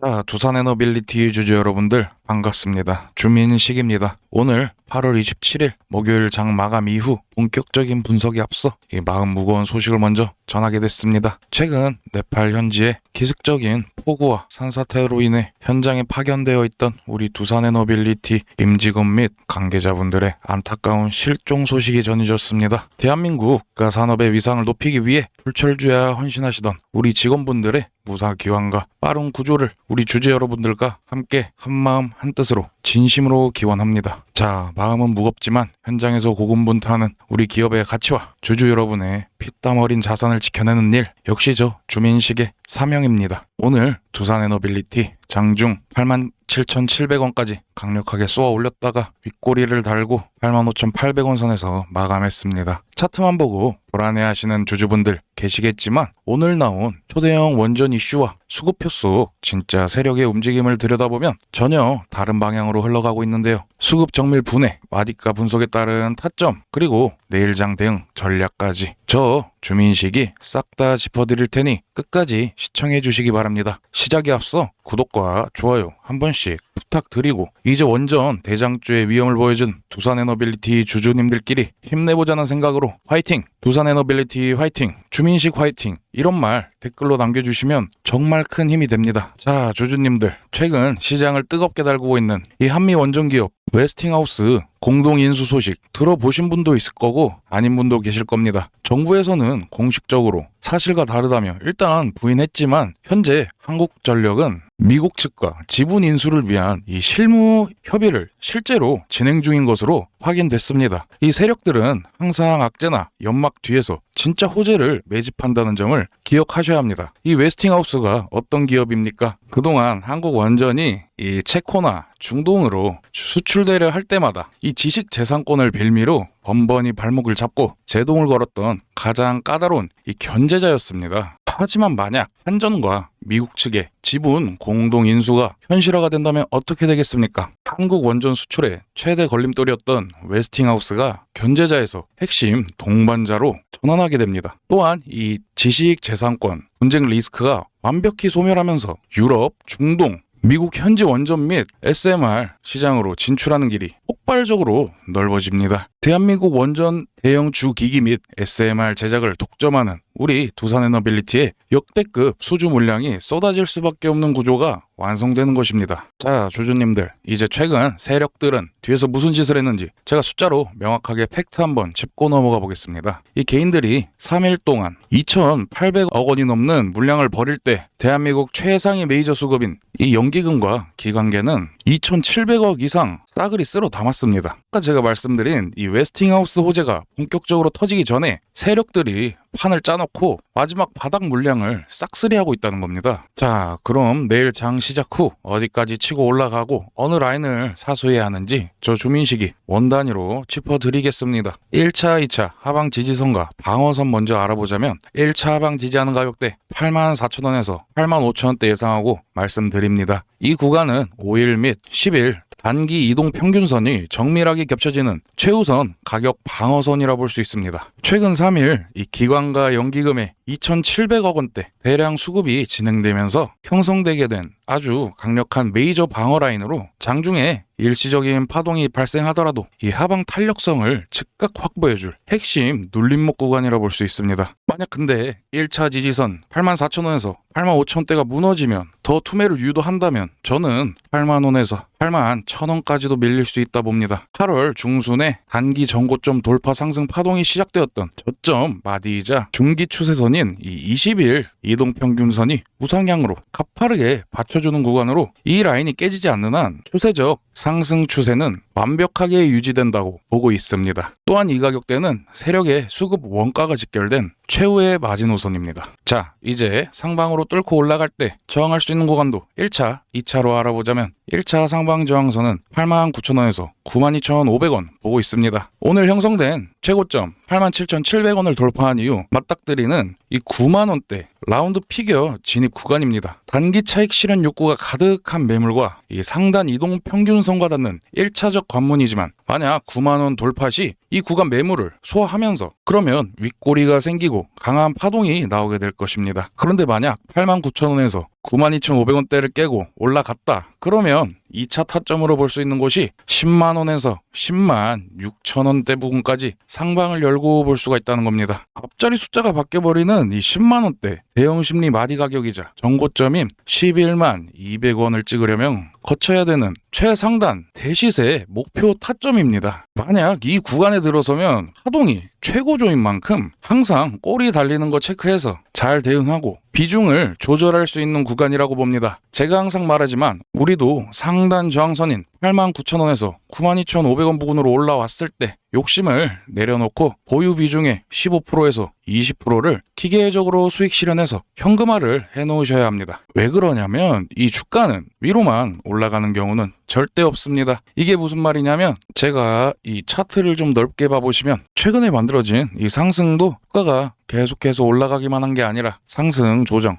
자, 두산 에너빌리티 유저 여러분들 반갑습니다. 주민식입니다. 오늘 8월 27일 목요일 장 마감 이후 본격적인 분석에 앞서 이 마음 무거운 소식을 먼저 전하게 됐습니다. 최근 네팔 현지의 기습적인 폭우와 산사태로 인해 현장에 파견되어 있던 우리 두산 에너빌리티 임직원 및 관계자분들의 안타까운 실종 소식이 전해졌습니다. 대한민국 가산업의 위상을 높이기 위해 불철주야 헌신하시던 우리 직원분들의 무사귀환과 빠른 구조를 우리 주주 여러분들과 함께 한마음 한뜻으로 진심으로 기원합니다. 자, 마음은 무겁지만 현장에서 고군분투하는 우리 기업의 가치와 주주 여러분의 피땀 어린 자산을 지켜내는 일, 역시 저 주민식의 사명입니다. 오늘 두산 에너빌리티 장중 87,700원까지 강력하게 쏘아 올렸다가 윗꼬리를 달고 85,800원 선에서 마감했습니다. 차트만 보고 불안해하시는 주주분들 계시겠지만 오늘 나온 초대형 원전 이슈와 수급표 속 진짜 세력의 움직임을 들여다보면 전혀 다른 방향으로 흘러가고 있는데요. 수급 정밀 분해, 마디가 분석에 따른 타점, 그리고 내일장 대응 전략까지 저 주민식이 싹 다 짚어드릴 테니 끝까지 시청해 주시기 바랍니다. 시작에 앞서 구독과 좋아요 한 번씩 부탁드리고 이제 원전 대장주의 위험을 보여준 두산 에너빌리티 주주님들끼리 힘내보자는 생각으로 화이팅! 두산 에너빌리티 화이팅! 주민식 화이팅! 이런 말 댓글로 남겨주시면 정말 큰 힘이 됩니다. 자, 주주님들, 최근 시장을 뜨겁게 달구고 있는 이 한미 원전기업 웨스팅하우스 공동인수 소식 들어보신 분도 있을 거고 아닌 분도 계실 겁니다. 정부에서는 공식적으로 사실과 다르다며 일단 부인했지만 현재 한국전력은 미국 측과 지분 인수를 위한 이 실무 협의를 실제로 진행 중인 것으로 확인됐습니다. 이 세력들은 항상 악재나 연막 뒤에서 진짜 호재를 매집한다는 점을 기억하셔야 합니다. 이 웨스팅하우스가 어떤 기업입니까? 그동안 한국 원전이 이 체코나 중동으로 수출되려 할 때마다 이 지식 재산권을 빌미로 번번이 발목을 잡고 제동을 걸었던 가장 까다로운 이 견제자였습니다. 하지만 만약 한전과 미국 측의 지분 공동 인수가 현실화가 된다면 어떻게 되겠습니까? 한국 원전 수출의 최대 걸림돌이었던 웨스팅하우스가 견제자에서 핵심 동반자로 전환하게 됩니다. 또한 이 지식 재산권 분쟁 리스크가 완벽히 소멸하면서 유럽, 중동, 미국 현지 원전 및 SMR 시장으로 진출하는 길이 폭발적으로 넓어집니다. 대한민국 원전 대형 주기기 및 SMR 제작을 독점하는 우리 두산 에너빌리티의 역대급 수주 물량이 쏟아질 수밖에 없는 구조가 완성되는 것입니다. 자, 주주님들, 이제 최근 세력들은 뒤에서 무슨 짓을 했는지 제가 숫자로 명확하게 팩트 한번 짚고 넘어가 보겠습니다. 이 개인들이 3일 동안 2,800억 원이 넘는 물량을 벌일 때 대한민국 최상위 메이저 수급인 이 연기금과 기관계는 2,700억 이상 싸그리 쓸어 담았습니다. 아까 제가 말씀드린 이 웨스팅하우스 호재가 본격적으로 터지기 전에 세력들이 판을 짜놓고 마지막 바닥 물량을 싹쓸이하고 있다는 겁니다. 자, 그럼 내일 장 시작 후 어디까지 치고 올라가고 어느 라인을 사수해야 하는지 저 주민식이 원단위로 짚어드리겠습니다. 1차, 2차 하방 지지선과 방어선 먼저 알아보자면 1차 하방 지지하는 가격대 84,000원에서 85,000원대 예상하고 말씀드립니다. 이 구간은 5일 및 10일 단기 이동 평균선이 정밀하게 겹쳐지는 최우선 가격 방어선이라 볼 수 있습니다. 최근 3일 이 기관과 연기금의 2,700억 원대 대량 수급이 진행되면서 형성되게 된 아주 강력한 메이저 방어 라인으로 장중에 일시적인 파동이 발생하더라도 이 하방 탄력성을 즉각 확보해줄 핵심 눌림목 구간이라 볼 수 있습니다. 만약 근데 1차 지지선 84,000원에서 85,000원대가 무너지면 더 투매를 유도한다면 저는 8만원에서 81,000원까지도 밀릴 수 있다 봅니다. 8월 중순에 단기 전고점 돌파 상승 파동이 시작되었던 저점 마디이자 중기 추세선인 이 20일 이동평균선이 우상향으로 가파르게 받쳐주는 구간으로 이 라인이 깨지지 않는 한 추세적 상승 추세는 완벽하게 유지된다고 보고 있습니다. 또한 이 가격대는 세력의 수급 원가가 직결된 최후의 마지노선입니다. 자, 이제 상방으로 뚫고 올라갈 때 저항할 수 있는 구간도 1차, 2차로 알아보자면 1차 상방 저항선은 89,000원에서 92,500원 보고 있습니다. 오늘 형성된 최고점 87,700원을 돌파한 이후 맞닥뜨리는 이 9만원대 라운드 피겨 진입 구간입니다. 단기 차익 실현 욕구가 가득한 매물과 이 상단 이동 평균선과 닿는 1차적 관문이지만 만약 9만원 돌파 시 이 구간 매물을 소화하면서 그러면 윗꼬리가 생기고 강한 파동이 나오게 될 것입니다. 그런데 만약 89,000원에서 92,500원대를 깨고 올라갔다. 그러면 2차 타점으로 볼 수 있는 곳이 10만 원에서 10만 6천 원대 부근까지 상방을 열고 볼 수가 있다는 겁니다. 앞자리 숫자가 바뀌어버리는 이 10만 원대 대형 심리 마디 가격이자 정고점인 11만 200원을 찍으려면 거쳐야 되는 최상단 대시세 목표 타점입니다. 만약 이 구간에 들어서면 하동이 최고조인 만큼 항상 꼬리 달리는 거 체크해서 잘 대응하고 비중을 조절할 수 있는 구간이라고 봅니다. 제가 항상 말하지만 우리도 상단 저항선인 89,000원에서 92,500원 부근으로 올라왔을 때 욕심을 내려놓고 보유 비중의 15%에서 20%를 기계적으로 수익 실현해서 현금화를 해놓으셔야 합니다. 왜 그러냐면 이 주가는 위로만 올라가는 경우는 절대 없습니다. 이게 무슨 말이냐면 제가 이 차트를 좀 넓게 봐보시면 최근에 만들어진 이 상승도 주가가 계속해서 올라가기만 한 게 아니라 상승 조정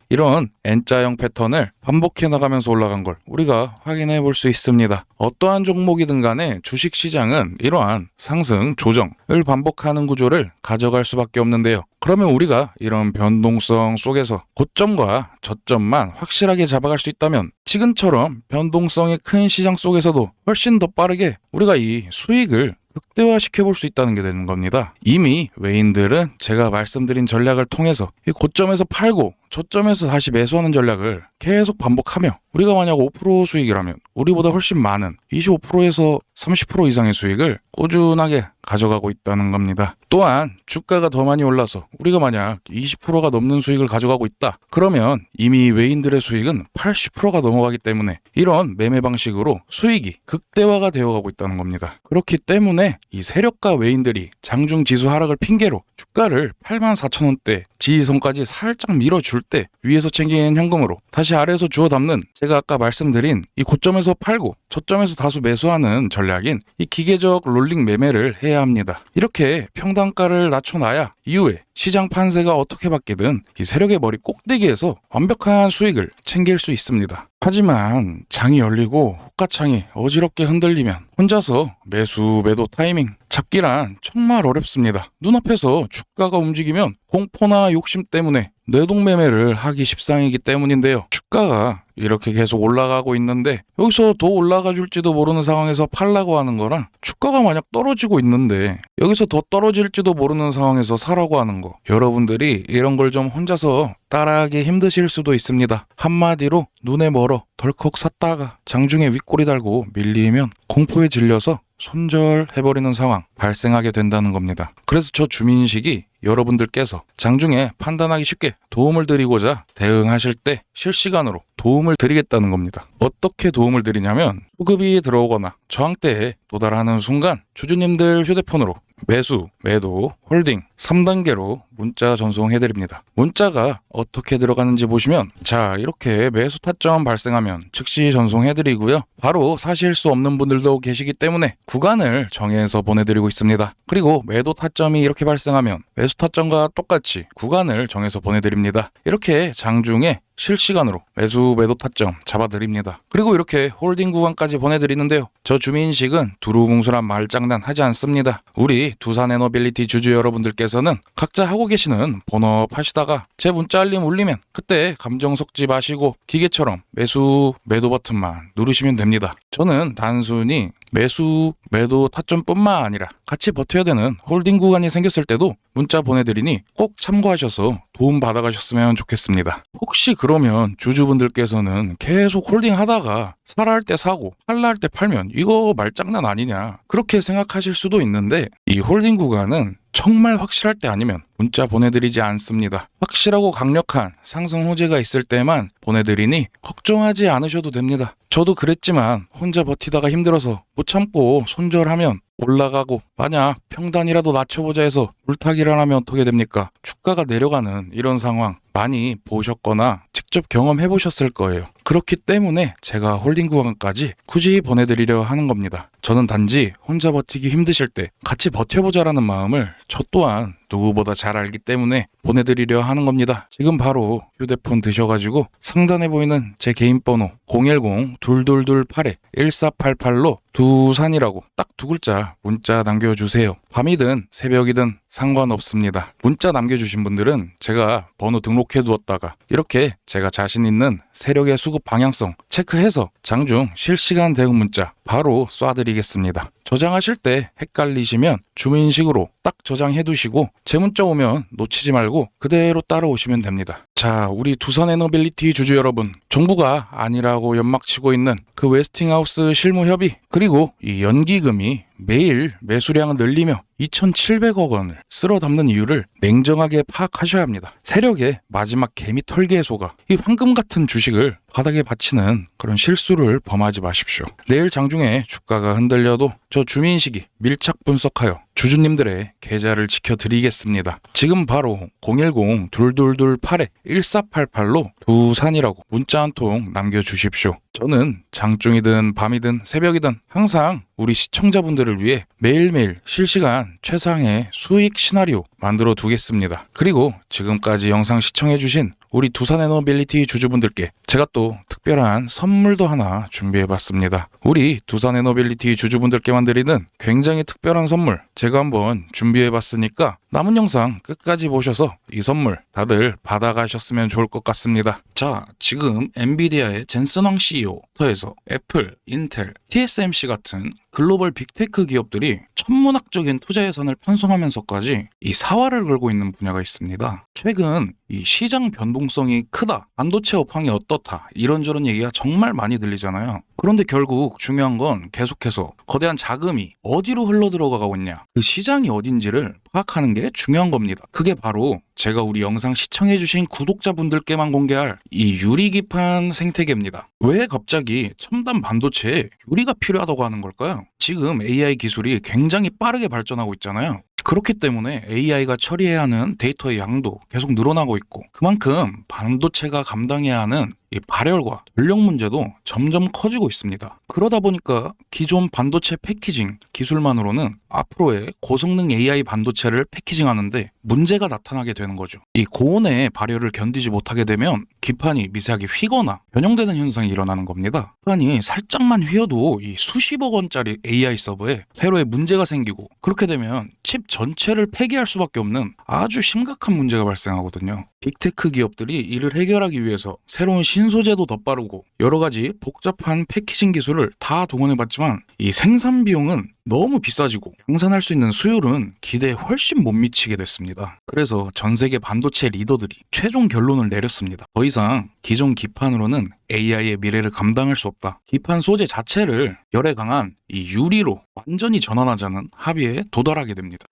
이런 N자형 패턴을 반복해 나가면서 올라간 걸 우리가 확인해 볼 수 있습니다. 어떠한 종목이든 간에 주식시장은 이러한 상승 조정을 반복하는 구조를 가져갈 수밖에 없는데요. 그러면 우리가 이런 변동성 속에서 고점과 저점만 확실하게 잡아갈 수 있다면 지금처럼 변동성이 큰 시장 속에서도 훨씬 더 빠르게 우리가 이 수익을 극대화시켜 볼 수 있다는 게 되는 겁니다. 이미 외인들은 제가 말씀드린 전략을 통해서 이 고점에서 팔고 저점에서 다시 매수하는 전략을 계속 반복하며 우리가 만약 5% 수익이라면 우리보다 훨씬 많은 25%에서 30% 이상의 수익을 꾸준하게 가져가고 있다는 겁니다. 또한 주가가 더 많이 올라서 우리가 만약 20%가 넘는 수익을 가져가고 있다. 그러면 이미 외인들의 수익은 80%가 넘어가기 때문에 이런 매매 방식으로 수익이 극대화가 되어가고 있다는 겁니다. 그렇기 때문에 이 세력가 외인들이 장중 지수 하락을 핑계로 주가를 84,000원대 지지선까지 살짝 밀어줄 때 위에서 챙기는 현금으로 다시 아래에서 주워 담는 제가 아까 말씀드린 이 고점에서 팔고 저점에서 다수 매수하는 전략인 이 기계적 롤링 매매를 해야 합니다. 이렇게 평단가를 낮춰놔야 이후에 시장 판세가 어떻게 바뀌든 이 세력의 머리 꼭대기에서 완벽한 수익을 챙길 수 있습니다. 하지만 장이 열리고 호가창이 어지럽게 흔들리면 혼자서 매수 매도 타이밍 잡기란 정말 어렵습니다. 눈앞에서 주가가 움직이면 공포나 욕심 때문에 뇌동매매를 하기 십상이기 때문인데요. 주가가 이렇게 계속 올라가고 있는데 여기서 더 올라가 줄지도 모르는 상황에서 팔라고 하는 거랑 주가가 만약 떨어지고 있는데 여기서 더 떨어질지도 모르는 상황에서 사라고 하는 거, 여러분들이 이런 걸 좀 혼자서 따라하기 힘드실 수도 있습니다. 한마디로 눈에 멀어 덜컥 샀다가 장중에 윗꼬리 달고 밀리면 공포에 질려서 손절해버리는 상황 발생하게 된다는 겁니다. 그래서 저 주민식이 여러분들께서 장중에 판단하기 쉽게 도움을 드리고자 대응하실 때 실시간으로 도움을 드리겠다는 겁니다. 어떻게 도움을 드리냐면 수급이 들어오거나 저항대에 도달하는 순간 주주님들 휴대폰으로 매수, 매도, 홀딩 3단계로 문자 전송해드립니다. 문자가 어떻게 들어가는지 보시면 자, 이렇게 매수 타점 발생하면 즉시 전송해드리고요. 바로 사실 수 없는 분들도 계시기 때문에 구간을 정해서 보내드리고 있습니다. 그리고 매도 타점이 이렇게 발생하면 매수 타점과 똑같이 구간을 정해서 보내드립니다. 이렇게 장중에 실시간으로 매수 매도 타점 잡아드립니다. 그리고 이렇게 홀딩 구간까지 보내드리는데요. 저 주민식은 두루뭉술한 말장난 하지 않습니다. 우리 두산에너빌리티 주주 여러분들께서는 각자 하고 계시는 본업 하시다가 제 문자 알림 울리면 그때 감정 섞지 마시고 기계처럼 매수 매도 버튼만 누르시면 됩니다. 저는 단순히 매수, 매도 타점뿐만 아니라 같이 버텨야 되는 홀딩 구간이 생겼을 때도 문자 보내드리니 꼭 참고하셔서 도움 받아가셨으면 좋겠습니다. 혹시 그러면 주주분들께서는 계속 홀딩 하다가 사라 할 때 사고 팔라 할 때 팔면 이거 말장난 아니냐 그렇게 생각하실 수도 있는데 이 홀딩 구간은 정말 확실할 때 아니면 문자 보내드리지 않습니다. 확실하고 강력한 상승 호재가 있을 때만 보내드리니 걱정하지 않으셔도 됩니다. 저도 그랬지만 혼자 버티다가 힘들어서 못 참고 손절하면 올라가고 만약 평단이라도 낮춰보자 해서 물타기를 하면 어떻게 됩니까? 주가가 내려가는 이런 상황 많이 보셨거나 직접 경험해 보셨을 거예요. 그렇기 때문에 제가 홀딩 구간까지 굳이 보내드리려 하는 겁니다. 저는 단지 혼자 버티기 힘드실 때 같이 버텨보자라는 마음을 저 또한 누구보다 잘 알기 때문에 보내드리려 하는 겁니다. 지금 바로 휴대폰 드셔가지고 상단에 보이는 제 개인 번호 010-2228-1488로 두산이라고 딱 두 글자 문자 남겨주세요. 밤이든 새벽이든 상관없습니다. 문자 남겨주신 분들은 제가 번호 등록해두었다가 이렇게 제가 자신 있는 세력의 수급 방향성 체크해서 장중 실시간 대응 문자 바로 쏴드리겠습니다. 저장하실 때 헷갈리시면 주문식으로 딱 저장해두시고 제 문자 오면 놓치지 말고 그대로 따라오시면 됩니다. 자, 우리 두산에너빌리티 주주 여러분, 정부가 아니라고 연막치고 있는 그 웨스팅하우스 실무협의 그리고 이 연기금이 매일 매수량을 늘리며 2,700억 원을 쓸어 담는 이유를 냉정하게 파악하셔야 합니다. 세력의 마지막 개미 털개에 속아 이 황금 같은 주식을 바닥에 바치는 그런 실수를 범하지 마십시오. 내일 장중에 주가가 흔들려도 저 주민식이 밀착 분석하여 주주님들의 계좌를 지켜드리겠습니다. 지금 바로 010-2228-1488로 두산이라고 문자 한 통 남겨주십시오. 저는 장중이든 밤이든 새벽이든 항상 우리 시청자분들을 위해 매일매일 실시간 최상의 수익 시나리오 만들어 두겠습니다. 그리고 지금까지 영상 시청해주신 우리 두산에너빌리티 주주분들께 제가 또 특별한 선물도 하나 준비해봤습니다. 우리 두산에너빌리티 주주분들께만 드리는 굉장히 특별한 선물 제가 한번 준비해봤으니까 남은 영상 끝까지 보셔서 이 선물 다들 받아가셨으면 좋을 것 같습니다. 자, 지금 엔비디아의 젠슨 황 CEO부터 애플, 인텔, TSMC 같은 글로벌 빅테크 기업들이 천문학적인 투자 예산을 편성하면서까지 이 사활을 걸고 있는 분야가 있습니다. 최근 이 시장 변동성이 크다, 반도체 업황이 어떻다 이런저런 얘기가 정말 많이 들리잖아요. 그런데 결국 중요한 건 계속해서 거대한 자금이 어디로 흘러들어가고 있냐, 그 시장이 어딘지를 파악하는 게 중요한 겁니다. 그게 바로 제가 우리 영상 시청해주신 구독자분들께만 공개할 이 유리기판 생태계입니다. 왜 갑자기 첨단 반도체에 유리가 필요하다고 하는 걸까요? 지금 AI 기술이 굉장히 빠르게 발전하고 있잖아요. 그렇기 때문에 AI가 처리해야 하는 데이터의 양도 계속 늘어나고 있고 그만큼 반도체가 감당해야 하는 이 발열과 전력 문제도 점점 커지고 있습니다. 그러다 보니까 기존 반도체 패키징 기술만으로는 앞으로의 고성능 AI 반도체를 패키징하는데 문제가 나타나게 되는 거죠. 이 고온의 발열을 견디지 못하게 되면 기판이 미세하게 휘거나 변형되는 현상이 일어나는 겁니다. 기판이 살짝만 휘어도 이 수십억 원짜리 AI 서버에 회로에 문제가 생기고 그렇게 되면 칩 전체를 폐기할 수밖에 없는 아주 심각한 문제가 발생하거든요. 빅테크 기업들이 이를 해결하기 위해서 새로운 신소재도 더 빠르고 여러 가지 복잡한 패키징 기술을 다 동원해봤지만 이 생산 비용은 너무 비싸지고 양산할 수 있는 수율은 기대에 훨씬 못 미치게 됐습니다. 그래서 전 세계 반도체 리더들이 최종 결론을 내렸습니다. 더 이상 기존 기판으로는 AI의 미래를 감당할 수 없다. 기판 소재 자체를 열에 강한 이 유리로 완전히 전환하자는 합의에 도달하게 됩니다.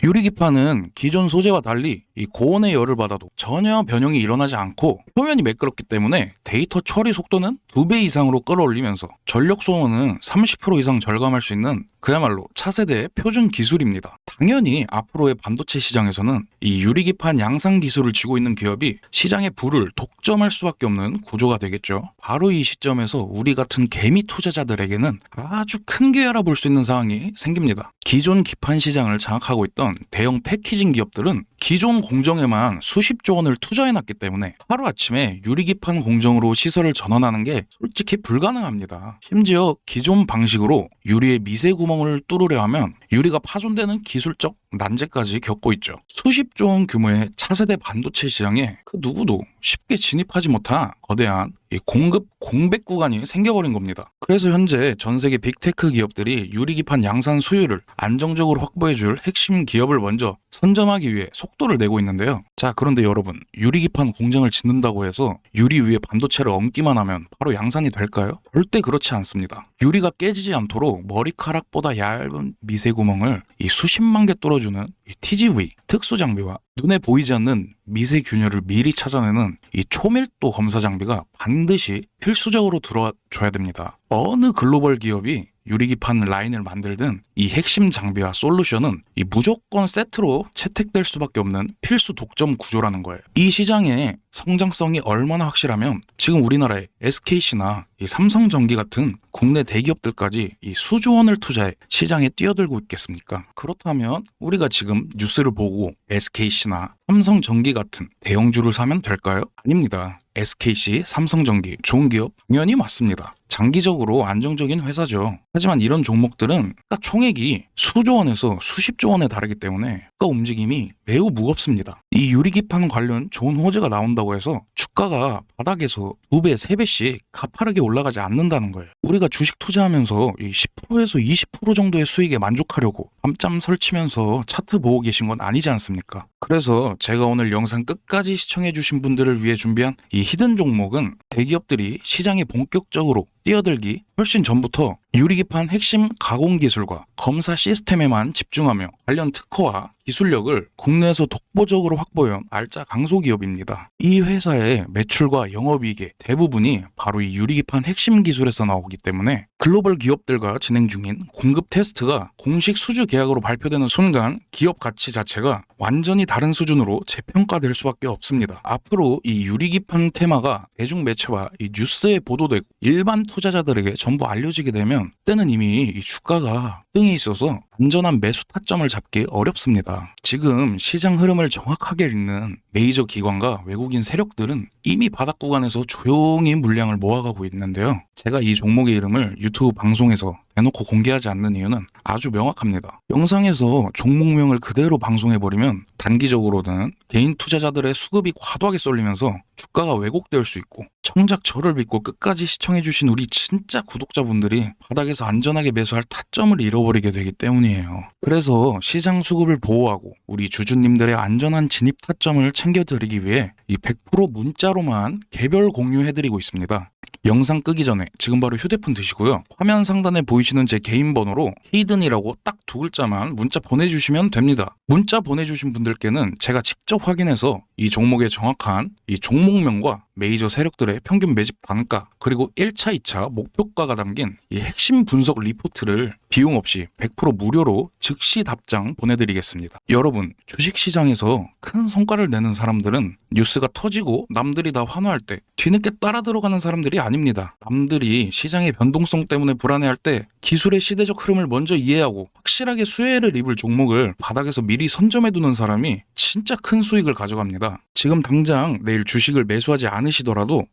유리 기판은 기존 소재와 달리 이 고온의 열을 받아도 전혀 변형이 일어나지 않고 표면이 매끄럽기 때문에 데이터 처리 속도는 2배 이상으로 끌어올리면서 전력 소모는 30% 이상 절감할 수 있는 그야말로 차세대의 표준 기술입니다. 당연히 앞으로의 반도체 시장에서는 이 유리기판 양산 기술을 쥐고 있는 기업이 시장의 부를 독점할 수밖에 없는 구조가 되겠죠. 바로 이 시점에서 우리 같은 개미 투자자들에게는 아주 큰 기회라 볼 수 있는 상황이 생깁니다. 기존 기판 시장을 장악하고 있던 대형 패키징 기업들은 기존 공정에만 수십조 원을 투자해놨기 때문에 하루아침에 유리기판 공정으로 시설을 전환하는 게 솔직히 불가능합니다. 심지어 기존 방식으로 유리의 미세 구멍을 뚫으려 하면 유리가 파손되는 기술적 난제까지 겪고 있죠. 수십조 원 규모의 차세대 반도체 시장에 그 누구도 쉽게 진입하지 못한 거대한 이 공급 공백 구간이 생겨버린 겁니다. 그래서 현재 전 세계 빅테크 기업들이 유리기판 양산 수율을 안정적으로 확보해줄 핵심 기업을 먼저 선점하기 위해 속도를 내고 있는데요. 자, 그런데 여러분, 유리기판 공장을 짓는다고 해서 유리 위에 반도체를 얹기만 하면 바로 양산이 될까요? 절대 그렇지 않습니다. 유리가 깨지지 않도록 머리카락보다 얇은 미세 구멍을 이 수십만 개 뚫어주는 이 TGV 특수 장비와 눈에 보이지 않는 미세 균열을 미리 찾아내는 이 초밀도 검사 장비가 반드시 필수적으로 들어줘야 됩니다. 어느 글로벌 기업이 유리기판 라인을 만들든 이 핵심 장비와 솔루션은 이 무조건 세트로 채택될 수밖에 없는 필수 독점 구조라는 거예요. 이 시장의 성장성이 얼마나 확실하면 지금 우리나라의 SKC나 이 삼성전기 같은 국내 대기업들까지 이 수조 원을 투자해 시장에 뛰어들고 있겠습니까? 그렇다면 우리가 지금 뉴스를 보고 SKC나 삼성전기 같은 대형주를 사면 될까요? 아닙니다. SKC, 삼성전기, 좋은 기업 당연히 맞습니다. 장기적으로 안정적인 회사죠. 하지만 이런 종목들은 총액이 수조 원에서 수십조 원에 달하기 때문에 움직임이 매우 무겁습니다. 이 유리기판 관련 좋은 호재가 나온다고 해서 주가가 바닥에서 2배, 3배씩 가파르게 올라가지 않는다는 거예요. 우리가 주식 투자하면서 이 10%에서 20% 정도의 수익에 만족하려고 밤잠 설치면서 차트 보고 계신 건 아니지 않습니까? 그래서 제가 오늘 영상 끝까지 시청해주신 분들을 위해 준비한 이 히든 종목은 대기업들이 시장에 본격적으로 뛰어들기 훨씬 전부터 유리기판 핵심 가공 기술과 검사 시스템에만 집중하며 관련 특허와 기술력을 국내에서 독보적으로 확보해온 알짜 강소기업입니다. 이 회사의 매출과 영업이익의 대부분이 바로 이 유리기판 핵심 기술에서 나오기 때문에 글로벌 기업들과 진행 중인 공급 테스트가 공식 수주 계약으로 발표되는 순간 기업 가치 자체가 완전히 다른 수준으로 재평가될 수밖에 없습니다. 앞으로 이 유리기판 테마가 대중 매체와 이 뉴스에 보도되고 일반 투자자들에게 전부 알려지게 되면 때는 이미 이 주가가 등에 있어서 안전한 매수 타점을 잡기 어렵습니다. 지금 시장 흐름을 정확하게 읽는 메이저 기관과 외국인 세력들은 이미 바닥 구간에서 조용히 물량을 모아가고 있는데요. 제가 이 종목의 이름을 유튜브 방송에서 대놓고 공개하지 않는 이유는 아주 명확합니다. 영상에서 종목명을 그대로 방송해버리면 단기적으로는 개인 투자자들의 수급이 과도하게 쏠리면서 주가가 왜곡될 수 있고 정작 저를 믿고 끝까지 시청해주신 우리 진짜 구독자분들이 바닥에서 안전하게 매수할 타점을 잃어버리게 되기 때문이에요. 그래서 시장 수급을 보호하고 우리 주주님들의 안전한 진입 타점을 챙겨드리기 위해 이 100% 문자로만 개별 공유해드리고 있습니다. 영상 끄기 전에 지금 바로 휴대폰 드시고요. 화면 상단에 보이시는 제 개인 번호로 히든이라고 딱 2글자만 문자 보내주시면 됩니다. 문자 보내주신 분들께는 제가 직접 확인해서 이 종목의 정확한 이 종목명과 메이저 세력들의 평균 매집 단가 그리고 1차, 2차 목표가가 담긴 이 핵심 분석 리포트를 비용 없이 100% 무료로 즉시 답장 보내드리겠습니다. 여러분, 주식시장에서 큰 성과를 내는 사람들은 뉴스가 터지고 남들이 다 환호할 때 뒤늦게 따라 들어가는 사람들이 아닙니다. 남들이 시장의 변동성 때문에 불안해할 때 기술의 시대적 흐름을 먼저 이해하고 확실하게 수혜를 입을 종목을 바닥에서 미리 선점해두는 사람이 진짜 큰 수익을 가져갑니다. 지금 당장 내일 주식을 매수하지 않으시더라도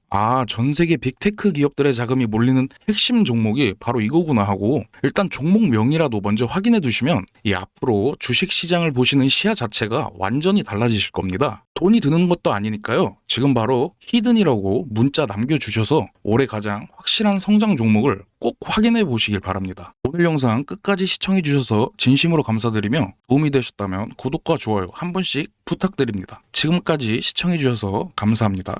전 세계 빅테크 기업들의 자금이 몰리는 핵심 종목이 바로 이거구나 하고 일단 종목명이라도 먼저 확인해 두시면 이 앞으로 주식시장을 보시는 시야 자체가 완전히 달라지실 겁니다. 돈이 드는 것도 아니니까요. 지금 바로 히든이라고 문자 남겨주셔서 올해 가장 확실한 성장 종목을 꼭 확인해 보시길 바랍니다. 오늘 영상 끝까지 시청해 주셔서 진심으로 감사드리며 도움이 되셨다면 구독과 좋아요 한 번씩 부탁드립니다. 지금까지 시청해 주셔서 감사합니다.